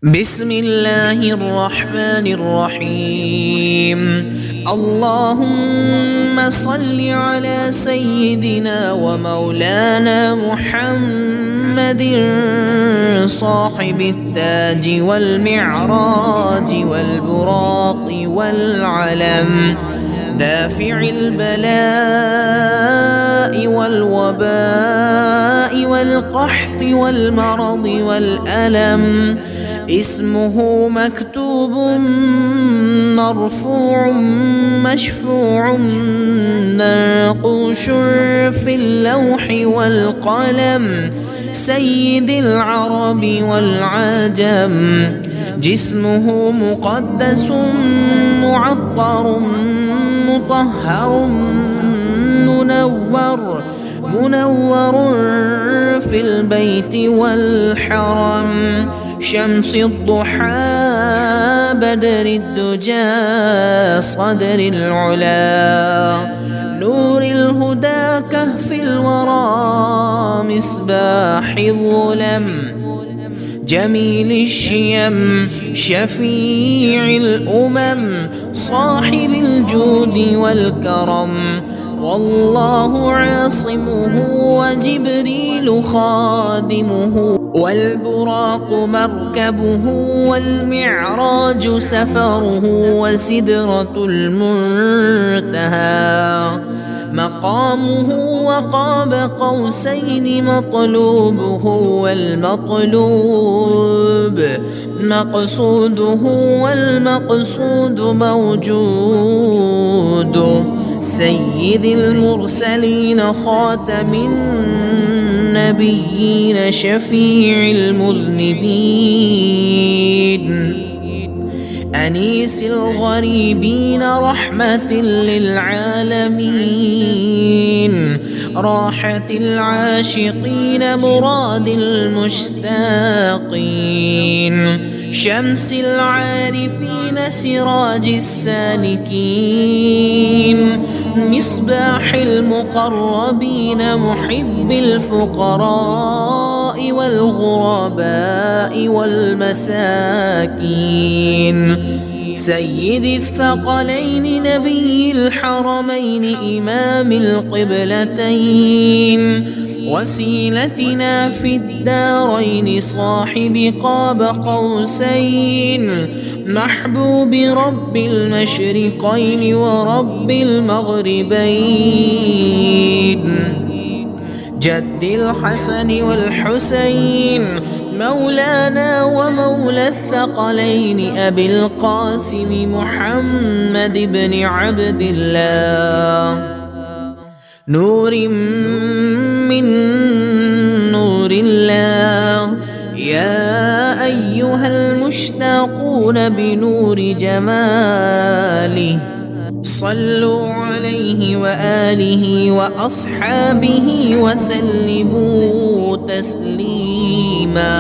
بسم الله الرحمن الرحيم. اللهم صل على سيدنا ومولانا محمد صاحب التاج والمعراج والبراق والعلم، دافع البلاء والوباء والقحط والمرض والألم. اسمه مكتوب مرفوع مشفوع منقوش في اللوح والقلم، سيد العرب والعجم. جسمه مقدس معطر مطهر منور في البيت والحرم، شمس الضحى بدر الدجى صدر العلا، نور الهدى كهف الورى مصباح الظلم، جميل الشيم شفيع الأمم، صاحب الجود والكرم. والله عاصمه وجبريل خادمه، والبراق مركبه والمعراج سفره، وسدرة المنتهى مقامه، وقاب قوسين مطلوبه والمطلوب مقصوده، والمقصود موجود. سيد المرسلين خاتم النبيين شفيع المذنبين، أنيس الغريبين رحمة للعالمين، راحة العاشقين مراد المشتاقين، شمس العارفين سراج السالكين، مصباح المقربين محب الفقراء والغرباء والمساكين، سيد الثقلين نبي الحرمين إمام القبلتين، وسيلتنا في الدارين صاحب قاب قوسين، محبوب رب المشرقين ورب المغربين، جد الحسن والحسين مولانا ومولى الثقلين، أبي القاسم محمد بن عبد الله، نور من نور الله. يا أيها المشتاقون بنور جماله، صلوا عليه وآله وأصحابه وسلموا تسليما.